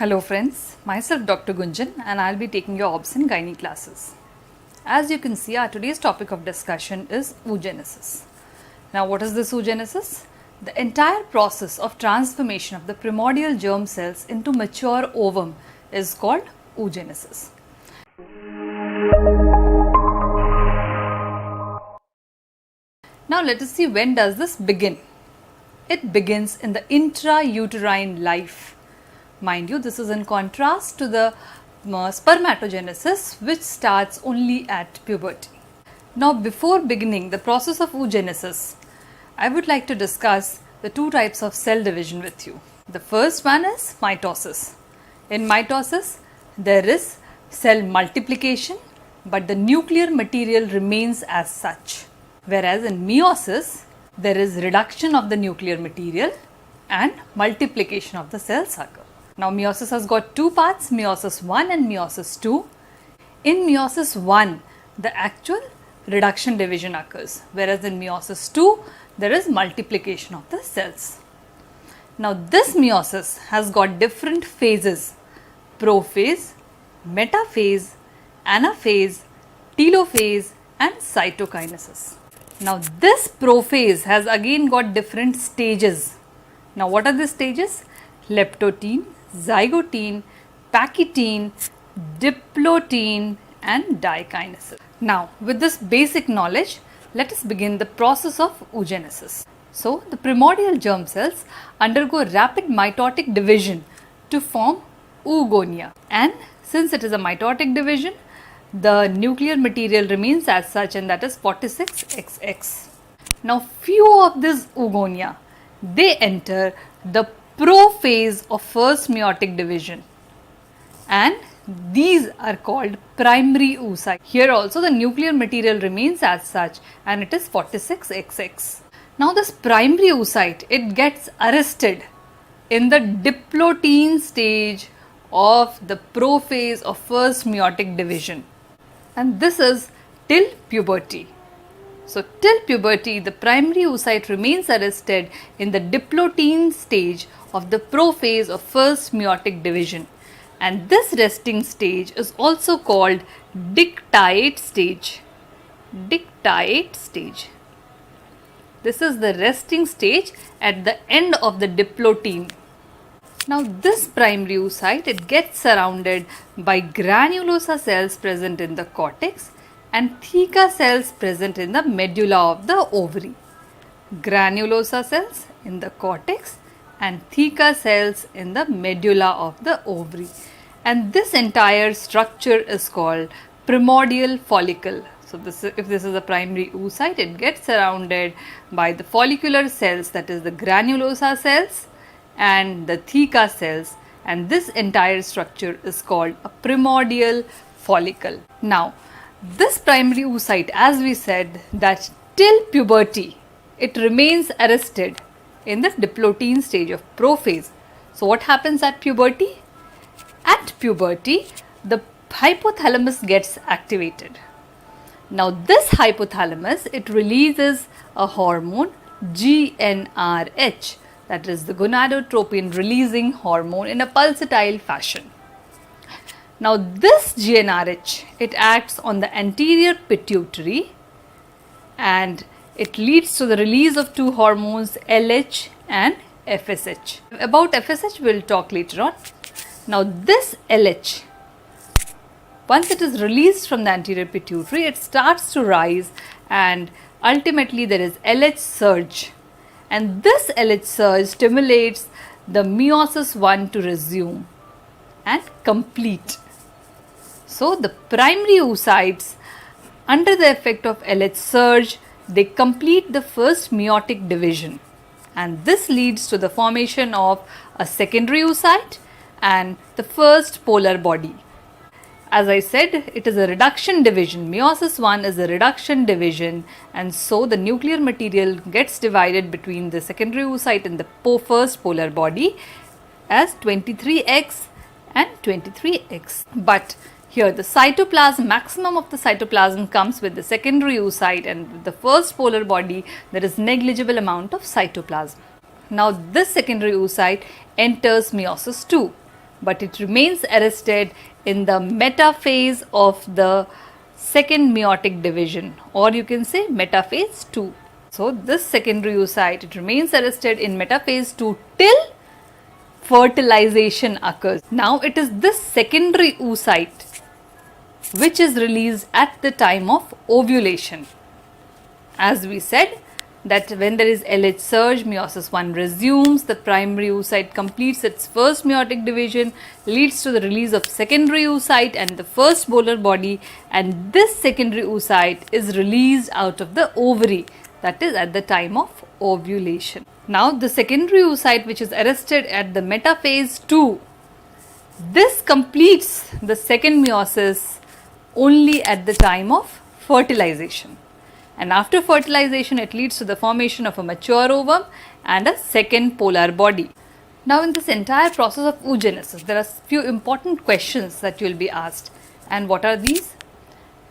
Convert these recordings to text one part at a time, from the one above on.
Hello friends, myself Dr. Gunjan and I'll be taking your obs and gynae classes. As you can see, our today's topic of discussion is oogenesis. Now what is this oogenesis? The entire process of transformation of the primordial germ cells into mature ovum is called oogenesis. Now let us see, when does this begin? It begins in the intrauterine life. Mind you, this is in contrast to the spermatogenesis, which starts only at puberty. Now before beginning the process of oogenesis, I would like to discuss the two types of cell division with you. The first one is mitosis. In mitosis, there is cell multiplication, but the nuclear material remains as such. Whereas in meiosis, there is reduction of the nuclear material and multiplication of the cells occur. Now meiosis has got two parts, meiosis I and meiosis II. In meiosis I, the actual reduction division occurs, whereas in meiosis II, there is multiplication of the cells. Now this meiosis has got different phases: prophase, metaphase, anaphase, telophase and cytokinesis. Now this prophase has again got different stages. Now what are the stages? Leptotene, zygotene, pachytene, diplotene and dikinesis. Now with this basic knowledge, let us begin the process of oogenesis. So the primordial germ cells undergo rapid mitotic division to form Oogonia, and since it is a mitotic division, the nuclear material remains as such, and that is 46XX. Now few of this Oogonia, they enter the prophase of first meiotic division, and these are called primary oocyte. Here also the nuclear material remains as such, and it is 46XX. Now this primary oocyte, it gets arrested in the diplotene stage of the prophase of first meiotic division, and this is till puberty. So till puberty, the primary oocyte remains arrested in the diplotene stage of the prophase of first meiotic division, and this resting stage is also called dictyate stage. Dictyate stage. This is the resting stage at the end of the diplotene. Now this primary oocyte, it gets surrounded by granulosa cells present in the cortex and theca cells present in the medulla of the ovary. Granulosa cells in the cortex and theca cells in the medulla of the ovary. And this entire structure is called primordial follicle. So if this is a primary oocyte, it gets surrounded by the follicular cells, that is the granulosa cells and the theca cells, and this entire structure is called a primordial follicle. Now this primary oocyte, as we said, that till puberty it remains arrested in the diplotene stage of prophase. So what happens at puberty? At puberty, the hypothalamus gets activated. Now this hypothalamus, it releases a hormone GnRH, that is the gonadotropin releasing hormone, in a pulsatile fashion. Now this GnRH, it acts on the anterior pituitary and it leads to the release of two hormones, LH and FSH. About FSH we will talk later on. Now this LH, once it is released from the anterior pituitary, it starts to rise and ultimately there is LH surge, and this LH surge stimulates the meiosis I to resume and complete. So the primary oocytes, under the effect of LH surge, they complete the first meiotic division, and this leads to the formation of a secondary oocyte and the first polar body. As I said, it is a reduction division. Meiosis I is a reduction division, and so the nuclear material gets divided between the secondary oocyte and the first polar body as 23X and 23X. But here the cytoplasm, maximum of the cytoplasm comes with the secondary oocyte, and with the first polar body there is negligible amount of cytoplasm. Now this secondary oocyte enters meiosis II. but it remains arrested in the metaphase of the second meiotic division, or you can say metaphase 2. So this secondary oocyte, it remains arrested in metaphase 2 till fertilization occurs. Now it is this secondary oocyte which is released at the time of ovulation. As we said, that when there is LH surge, meiosis I resumes, the primary oocyte completes its first meiotic division, leads to the release of secondary oocyte and the first polar body, and this secondary oocyte is released out of the ovary, that is at the time of ovulation. Now the secondary oocyte which is arrested at the metaphase 2, this completes the second meiosis only at the time of fertilization. And after fertilization, it leads to the formation of a mature ovum and a second polar body. Now in this entire process of oogenesis, there are few important questions that you will be asked. And what are these?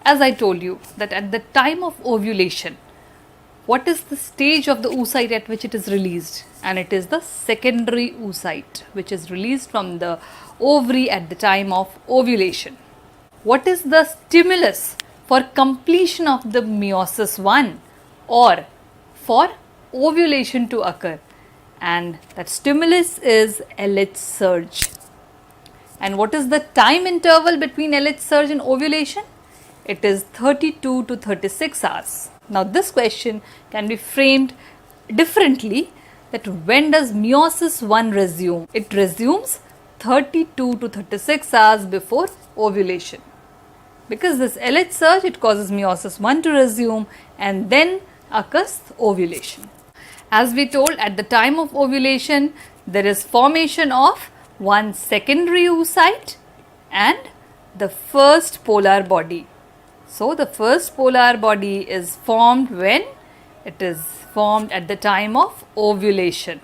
As I told you, that at the time of ovulation, what is the stage of the oocyte at which it is released? And it is the secondary oocyte which is released from the ovary at the time of ovulation. What is the stimulus for completion of the meiosis I or for ovulation to occur? And that stimulus is LH surge. And what is the time interval between LH surge and ovulation? It is 32 to 36 hours. Now this question can be framed differently, that when does meiosis I resume? It resumes 32 to 36 hours before ovulation. Because this LH surge, it causes meiosis I to resume and then occurs ovulation. As we told, at the time of ovulation, there is formation of one secondary oocyte and the first polar body. So the first polar body is formed when it is formed at the time of ovulation.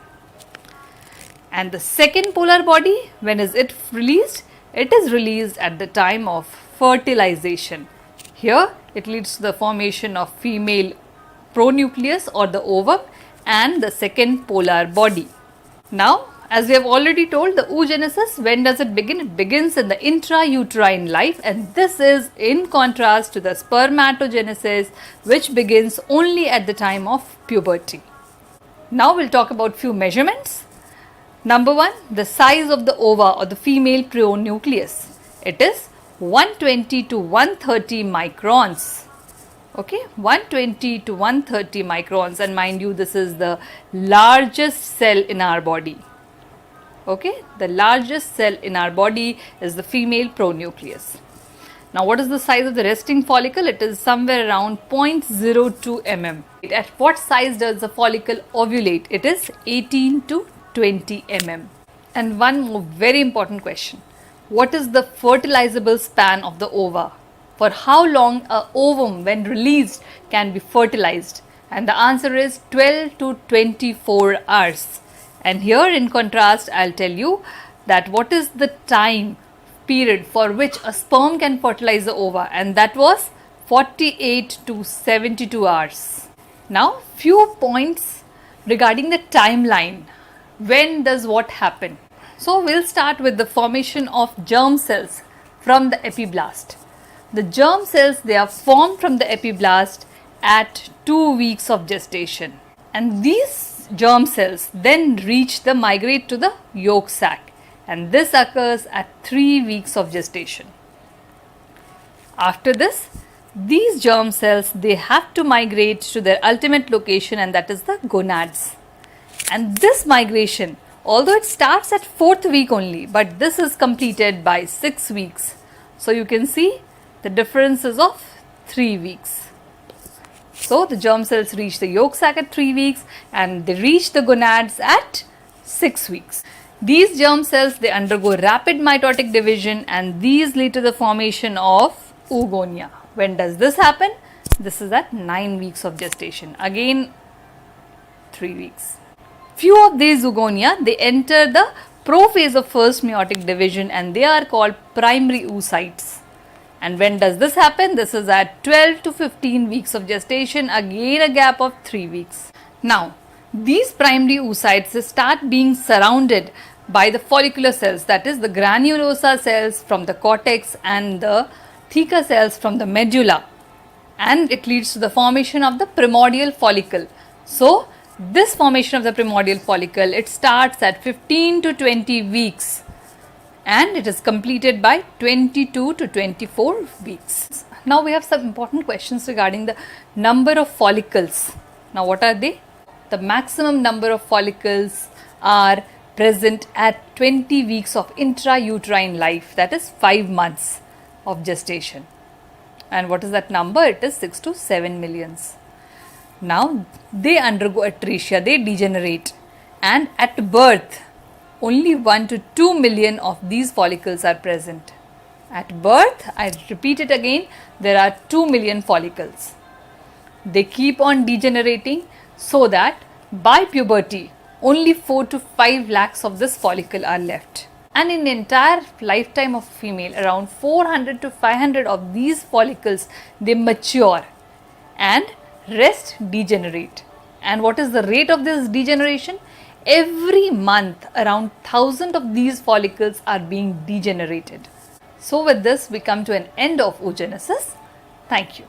And the second polar body, when is it released? It is released at the time of fertilization. Here it leads to the formation of female pronucleus or the ovum and the second polar body. Now, as we have already told, the oogenesis, when does it begin? It begins in the intrauterine life, and this is in contrast to the spermatogenesis, which begins only at the time of puberty. Now we'll talk about few measurements. Number 1, the size of the ova or the female pronucleus. It is 120 to 130 microns. Okay, 120 to 130 microns, and mind you, this is the largest cell in our body. Okay, the largest cell in our body is the female pronucleus. Now what is the size of the resting follicle? It is somewhere around 0.02 mm. At what size does the follicle ovulate? It is 18 to 20 mm. And one more very important question. What is the fertilizable span of the ova? For how long a ovum, when released, can be fertilized? And the answer is 12 to 24 hours. And here in contrast, I'll tell you that what is the time period for which a sperm can fertilize the ova, and that was 48 to 72 hours. Now few points regarding the timeline. When does what happen? So we'll start with the formation of germ cells from the epiblast. The germ cells, they are formed from the epiblast at 2 weeks of gestation, and these germ cells then migrate to the yolk sac, and this occurs at 3 weeks of gestation. After this, these germ cells, they have to migrate to their ultimate location, and that is the gonads. And this migration, although it starts at 4th week only, but this is completed by 6 weeks. So you can see the difference is of 3 weeks. So the germ cells reach the yolk sac at 3 weeks and they reach the gonads at 6 weeks. These germ cells, they undergo rapid mitotic division, and these lead to the formation of Oogonia. When does this happen? This is at 9 weeks of gestation. Again 3 weeks. Few of these Oogonia, they enter the prophase of first meiotic division, and they are called primary oocytes. And when does this happen? This is at 12 to 15 weeks of gestation, again a gap of 3 weeks. Now, these primary oocytes start being surrounded by the follicular cells, that is the granulosa cells from the cortex and the theca cells from the medulla, and it leads to the formation of the primordial follicle. So this formation of the primordial follicle, it starts at 15 to 20 weeks and it is completed by 22 to 24 weeks. Now we have some important questions regarding the number of follicles. Now what are they? The maximum number of follicles are present at 20 weeks of intrauterine life, that is 5 months of gestation. And what is that number? It is 6 to 7 millions. Now they undergo atresia, they degenerate, and at birth only 1 to 2 million of these follicles are present. At birth, I repeat it again, there are 2 million follicles. They keep on degenerating so that by puberty, only 4 to 5 lakhs of this follicle are left. And in the entire lifetime of female, around 400 to 500 of these follicles, they mature and rest degenerate. And what is the rate of this degeneration? Every month, around 1000 of these follicles are being degenerated. So with this, we come to an end of oogenesis. Thank you.